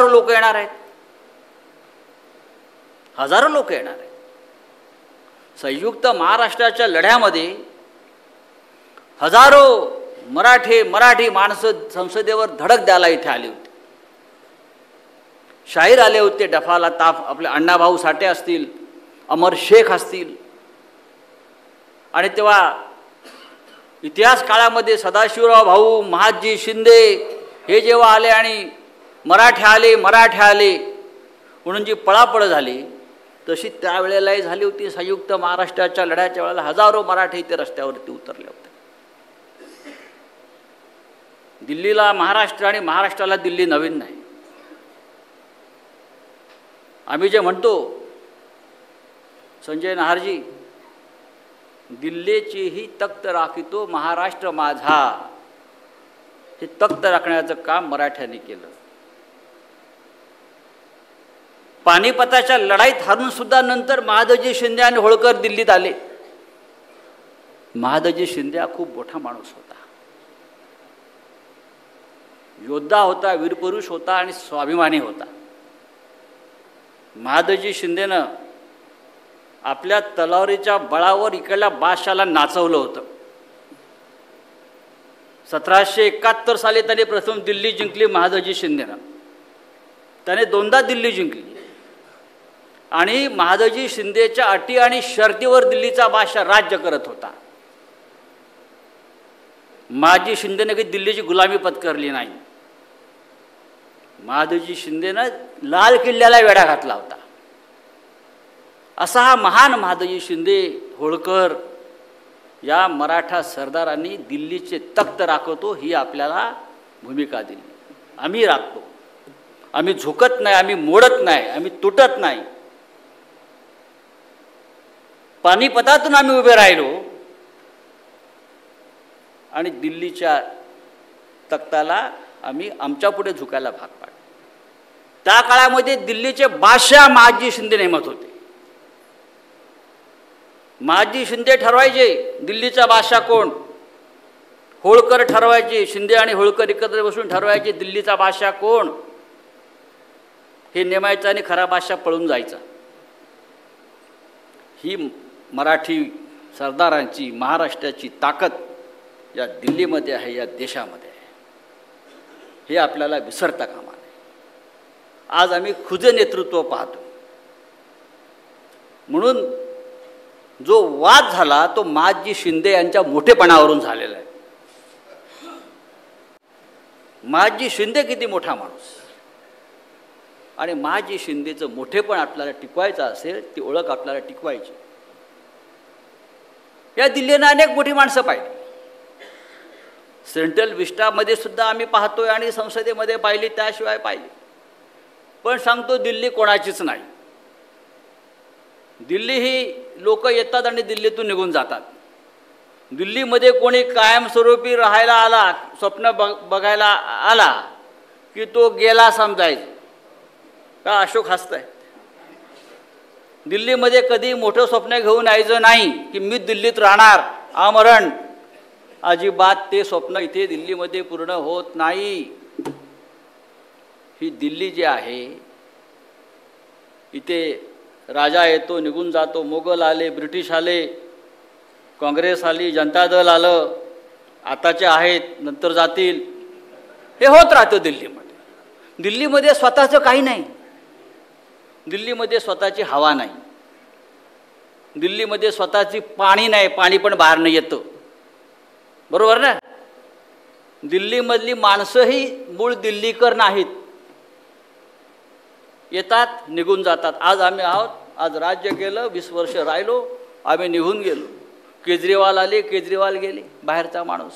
हजारो लोक येणार आहेत, हजारो लोक येणार आहेत. संयुक्त महाराष्ट्राच्या लढ्यामध्ये हजारो मराठी माणसं संसदेवर धडक द्यायला इथे आली होती. शाहीर आले होते डफाला ताफ, आपले अण्णाभाऊ साठे असतील, अमर शेख असतील. आणि तेव्हा इतिहास काळामध्ये सदाशिवराव भाऊ, महादजी शिंदे हे जेव्हा आले आणि मराठे आले म्हणून जी पळापळ झाली तशी त्यावेळेलाही झाली होती. संयुक्त महाराष्ट्राच्या लढ्याच्या वेळेला हजारो मराठे इथे रस्त्यावरती उतरले होते. दिल्लीला महाराष्ट्र आणि महाराष्ट्राला दिल्ली नवीन नाही. आम्ही जे म्हणतो संजय नहारजी, दिल्लीची ही तख्त राखितो महाराष्ट्र माझा, हे तख्त राखण्याचं काम मराठ्यांनी केलं. पानिपताच्या लढाईत हारून सुद्धा नंतर महादजी शिंदे आणि होळकर दिल्लीत आले. महादजी शिंदे हा खूप मोठा माणूस होता, योद्धा होता, वीरपुरुष होता आणि स्वाभिमानी होता. महादजी शिंदेनं आपल्या तलवारीच्या बळावर इकडल्या बादशाहला नाचवलं होतं. 1771 साली त्याने प्रथम दिल्ली जिंकली. महादजी शिंदेनं त्याने दोनदा दिल्ली जिंकली आणि महादजी शिंदेच्या अटी आणि शर्तीवर दिल्लीचा बादशाह राज्य करत होता. महादजी शिंदेने काही दिल्लीची गुलामी पत्करली नाही. महादजी शिंदेनं लाल किल्ल्याला वेढा घातला होता. असा हा महान महादजी शिंदे, होळकर या मराठा सरदारांनी दिल्लीचे तख्त राखतो ही आपल्याला भूमिका दिली. आम्ही राखतो, आम्ही झुकत नाही, आम्ही मोडत नाही, आम्ही तुटत नाही. पानिपतातून आम्ही उभे राहिलो आणि दिल्लीच्या तख्ताला आम्ही आमच्या पुढे झुकायला भाग पाडलो. त्या काळामध्ये दिल्लीचे बादशाह महादजी शिंदे नेमत होते. महादजी शिंदे ठरवायचे दिल्लीचा बादशाह कोण, होळकर ठरवायचे, शिंदे आणि होळकर एकत्र बसून ठरवायचे दिल्लीचा बादशाह कोण. हे नेमायचं आणि खरा बादशाह पळून जायचा. ही मराठी सरदारांची, महाराष्ट्राची ताकद या दिल्लीमध्ये आहे, या देशामध्ये आहे. हे आपल्याला विसरता कामा नये. आज आम्ही खुजे नेतृत्व पाहतो. म्हणून जो वाद झाला तो महादजी शिंदे यांच्या मोठेपणावरून झालेला आहे. महादजी शिंदे किती मोठा माणूस, आणि महादजी शिंदेचं मोठेपण आपल्याला टिकवायचं असेल, ती ओळख आपल्याला टिकवायची. या दिल्लीनं अनेक मोठी माणसं पाहिली. सेंट्रल विस्टामध्ये सुद्धा आम्ही पाहतोय आणि संसदेमध्ये पाहिली, त्याशिवाय पाहिली. पण सांगतो दिल्ली कोणाचीच नाही. दिल्ली ही लोक येतात आणि दिल्लीतून निघून जातात. दिल्लीमध्ये कोणी कायमस्वरूपी राहायला आला, स्वप्न बघायला आला की तो गेला समजायचं. का अशोक हसताय? दिल्लीमध्ये कधी मोठं स्वप्न घेऊन यायचं नाही की मी दिल्लीत राहणार आमरण. अजिबात ते स्वप्न इथे दिल्लीमध्ये पूर्ण होत नाही. ही दिल्ली जी आहे, इथे राजा येतो निघून जातो. मोगल आले, ब्रिटिश आले, काँग्रेस आली, जनता दल आलं, आताचे आहेत, नंतर जातील. हे होत राहतं दिल्लीमध्ये. दिल्लीमध्ये स्वतःचं काही नाही. दिल्लीमध्ये स्वतःची हवा नाही. दिल्लीमध्ये स्वतःची पाणी नाही, पाणी पण बाहेर नाही येतं. बरोबर ना? दिल्लीमधली माणसंही मूळ दिल्लीकर नाहीत. येतात निघून जातात. आज आम्ही आहोत, आज राज्य केलं, 20 वर्ष राहिलो, आम्ही निघून गेलो. केजरीवाल आले, केजरीवाल गेले, बाहेरचा माणूस.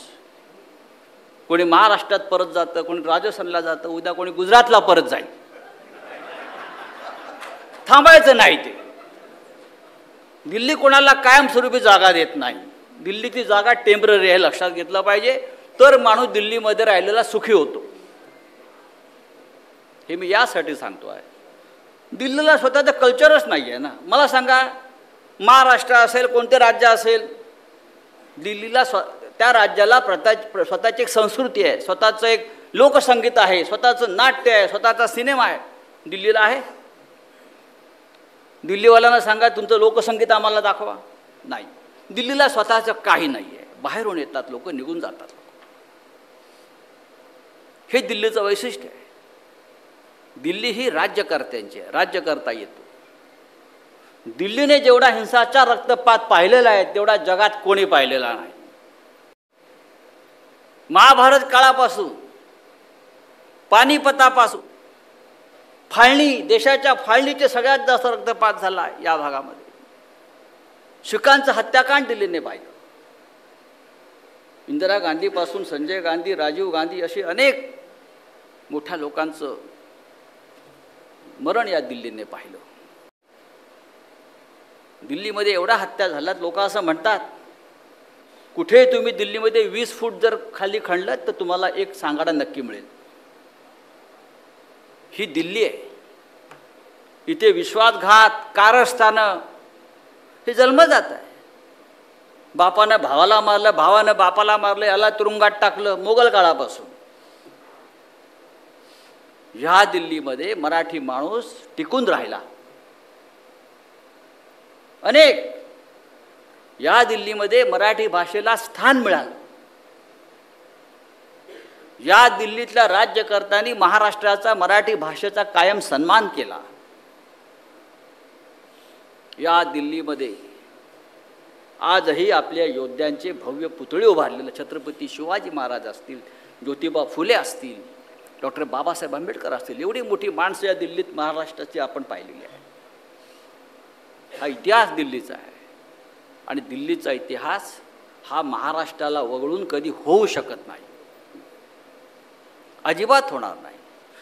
कोणी महाराष्ट्रात परत जातं, कोणी राजस्थानला जातं, उद्या कोणी गुजरातला परत जाईल. थांबायचं नाही ते. दिल्ली कोणाला कायमस्वरूपी जागा देत नाही. दिल्लीची जागा टेम्पररी आहे, लक्षात घेतलं पाहिजे. तर माणूस दिल्लीमध्ये राहिलेला सुखी होतो. हे मी यासाठी सांगतो आहे. दिल्लीला स्वतःचं कल्चरच नाही आहे ना. मला सांगा, महाराष्ट्र असेल, कोणते राज्य असेल, दिल्लीला त्या राज्याला स्वतःची एक संस्कृती आहे, स्वतःचं एक लोकसंगीत आहे, स्वतःचं नाट्य आहे, स्वतःचा सिनेमा आहे. दिल्लीला आहे? दिल्लीवाल्यांना सांगा तुमचं लोकसंगीत आम्हाला दाखवा. नाही, दिल्लीला स्वतःचं काही नाही आहे. बाहेरून येतात लोक, निघून जातात. हे दिल्लीचं वैशिष्ट्य आहे. दिल्ली ही राज्यकर्त्यांची आहे, राज्य करता येतो. दिल्लीने जेवढा हिंसाचार, रक्तपात पाहिलेला आहे तेवढा जगात कोणी पाहिलेला नाही. महाभारत काळापासून, पानिपतापासून, फाळणी, देशाच्या फाळणीचे सगळ्यात जास्त रक्तपात झाला या भागामध्ये. शिखांचं हत्याकांड दिल्लीने पाहिलं. इंदिरा गांधीपासून संजय गांधी, राजीव गांधी अशी अनेक मोठ्या लोकांचं मरण या दिल्लीने पाहिलं. दिल्लीमध्ये एवढा हत्या झाल्यात, लोक असं म्हणतात कुठे तुम्ही दिल्लीमध्ये 20 फूट जर खाली खणलं तर तुम्हाला एक सांगाडा नक्की मिळेल. ही दिल्ली आहे. इथे विश्वासघात, कारस्थानं हे जन्म जात आहे. बापानं भावाला मारलं, भावानं बापाला मारलं, याला तुरुंगात टाकलं मोगल काळापासून. ह्या दिल्लीमध्ये मराठी माणूस टिकून राहिला. अनेक या दिल्लीमध्ये मराठी भाषेला स्थान मिळालं. या दिल्लीतल्या राज्यकर्त्यांनी महाराष्ट्राचा, मराठी भाषेचा कायम सन्मान केला. या दिल्लीमध्ये आजही आपल्या योद्ध्यांचे भव्य पुतळे उभारलेले, छत्रपती शिवाजी महाराज असतील, ज्योतिबा फुले असतील, डॉक्टर बाबासाहेब आंबेडकर असतील, एवढी मोठी माणसं या दिल्लीत महाराष्ट्राची आपण पाहिलेली आहे. हा इतिहास दिल्लीचा आहे. आणि दिल्लीचा इतिहास हा महाराष्ट्राला वगळून कधी होऊ शकत नाही, अजिबात होणार नाही.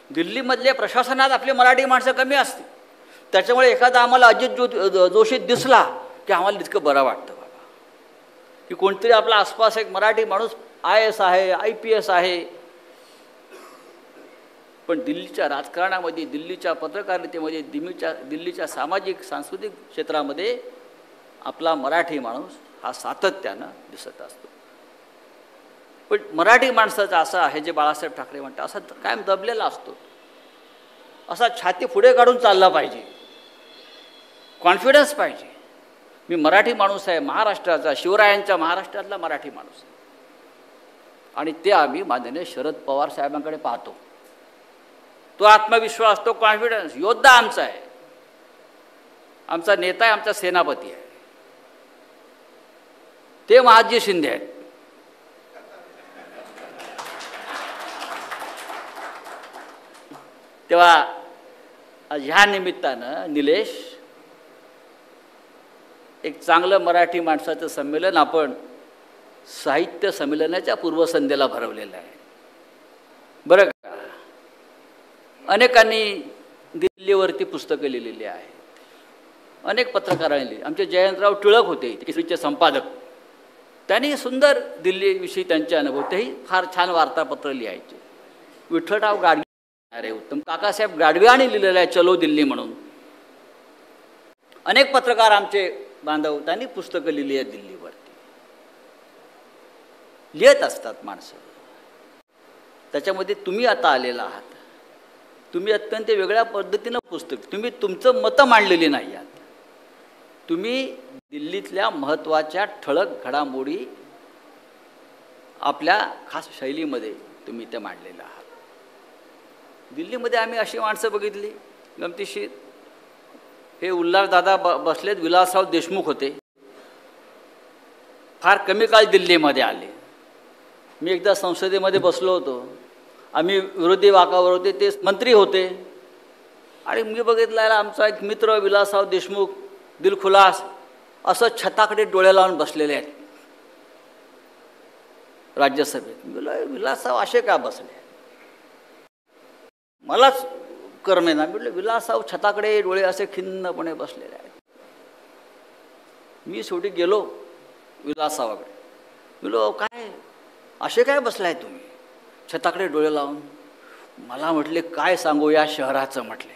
दिल्लीमधल्या प्रशासनात आपली मराठी माणसं कमी असतील, त्याच्यामुळे एखादा आम्हाला अजित जोशी दिसला की आम्हाला इतकं बरं वाटतं बाबा की कोणतरी आपला आसपास एक मराठी माणूस IAS आहे, IPS आहे. पण दिल्लीच्या राजकारणामध्ये, दिल्लीच्या पत्रकारितेमध्ये, दिल्लीच्या सामाजिक सांस्कृतिक क्षेत्रामध्ये आपला मराठी माणूस हा सातत्यानं दिसत असतो. पण मराठी माणसाचं असं आहे, जे बाळासाहेब ठाकरे म्हणतात, असा कायम दबलेला असतो. असा छाती पुढे काढून चालला पाहिजे, कॉन्फिडन्स पाहिजे. मी मराठी माणूस आहे, महाराष्ट्राचा, शिवरायांच्या महाराष्ट्रातला मराठी माणूस आहे. आणि ते आम्ही माननीय शरद पवार साहेबांकडे पाहतो. तो आत्मविश्वास, तो कॉन्फिडन्स, योद्धा आमचा आहे, आमचा नेता आहे, आमचा सेनापती आहे. ते महादजी शिंदे आहेत. तेव्हा ह्या निमित्तानं निलेश, एक चांगलं मराठी माणसाचं संमेलन आपण साहित्य संमेलनाच्या पूर्वसंध्येला भरवलेलं आहे बरं का. अनेकांनी दिल्लीवरती पुस्तकं लिहिलेली आहेत, अनेक पत्रकारांनी लिहिली. आमचे जयंतराव टिळक होते केसरीचे संपादक, त्यांनी सुंदर दिल्लीविषयी त्यांचे अनुभव, तेही फार छान वार्तापत्र लिहायचे. विठ्ठलराव गाडगे, अरे उत्तम, काकासाहेब गाडवेआणी लिहिलेलं आहे चलो दिल्ली म्हणून. अनेक पत्रकार आमचे बांधव, त्यांनी पुस्तकं लिहिली आहेत दिल्लीवरती. लिहित असतात माणसं. त्याच्यामध्ये तुम्ही आता आलेला आहात. तुम्ही अत्यंत वेगळ्या पद्धतीनं पुस्तक, तुम्ही तुमचं मतं मांडलेली नाही आहात. तुम्ही दिल्लीतल्या महत्त्वाच्या ठळक घडामोडी आपल्या खास शैलीमध्ये तुम्ही ते मांडलेलं आहात. दिल्लीमध्ये आम्ही अशी माणसं बघितली गमतीशीर. हे उल्हासदादा बसलेत, विलासराव देशमुख होते, फार कमी काळ दिल्लीमध्ये आले. मी एकदा संसदेमध्ये बसलो होतो, आम्ही विरोधी वाकावर होते, ते मंत्री होते. आणि मी बघितलं आमचा एक मित्र विलासराव देशमुख दिलखुलास असं छताकडे डोळे लावून बसलेले आहेत राज्यसभेत. मी बोललो विलासराव असे का बसले, मलाच करमे ना. म्हटलं विलासराव छताकडे डोळे असे खिन्नपणे बसलेले आहेत. मी शेवटी गेलो विलासरावाकडे. बोलो काय असे काय बसलाय तुम्ही छताकडे डोळे लावून. मला म्हटले काय सांगू या शहराचं, म्हटले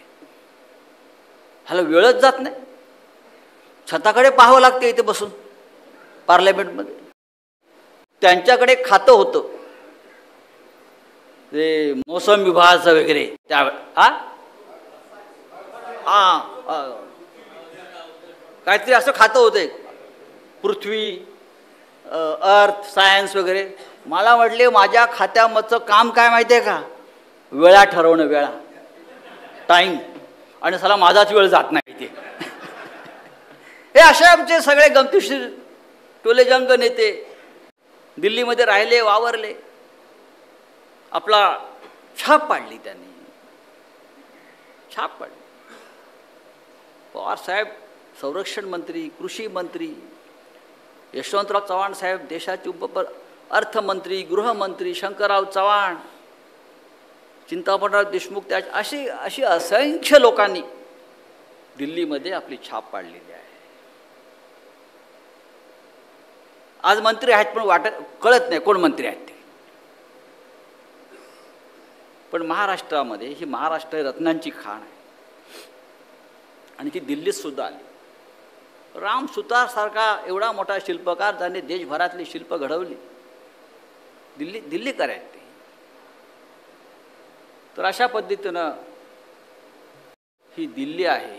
ह्याला वेळच जात नाही, छताकडे पाहावं लागते इथे बसून पार्लमेंटमध्ये. त्यांच्याकडे खातं होतं, ते मौसम विभागाचं वगैरे त्या हां काहीतरी असं खातं होतं पृथ्वी अर्थ सायन्स वगैरे. मला म्हटले माझ्या खात्यामधचं काम काय माहिती आहे का, वेळा ठरवणं, वेळा टाईम, आणि साला माझाच वेळ जात नाही ते. हे असे आमचे सगळे गमतीशीर टोलेजंग नेते दिल्लीमध्ये राहिले, वावरले, आपला छाप पाडली त्यांनी, छाप पाडली. पवार साहेब संरक्षण मंत्री, कृषी मंत्री, यशवंतराव चव्हाण साहेब देशाचे अर्थमंत्री, गृहमंत्री, शंकरराव चव्हाण, चिंतामणराव देशमुख, त्या अशी असंख्य लोकांनी दिल्लीमध्ये आपली छाप पाडलेली आहे. आज मंत्री आहेत पण कळत नाही कोण मंत्री आहेत ते. पण महाराष्ट्रामध्ये ही महाराष्ट्र रत्नांची खाण आहे आणि ती दिल्लीत सुद्धा आली. राम सुतार सारखा एवढा मोठा शिल्पकार ज्याने देशभरातली शिल्प घडवली, दिल्लीकर आहेत ते. तर अशा पद्धतीनं ही दिल्ली आहे,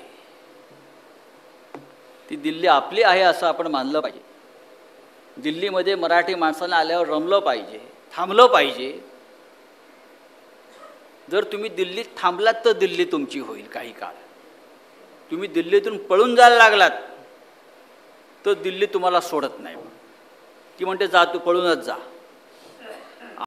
ती दिल्ली आपली आहे असं आपण मानलं पाहिजे. दिल्लीमध्ये मराठी माणसांना आल्यावर रमलं पाहिजे, थांबलं पाहिजे. जर तुम्ही दिल्लीत थांबलात तर दिल्ली तुमची होईल काही काळ. तुम्ही दिल्लीतून पळून जायला लागलात तर दिल्ली तुम्हाला सोडत नाही. ती म्हणते जा, तू पळूनच जा.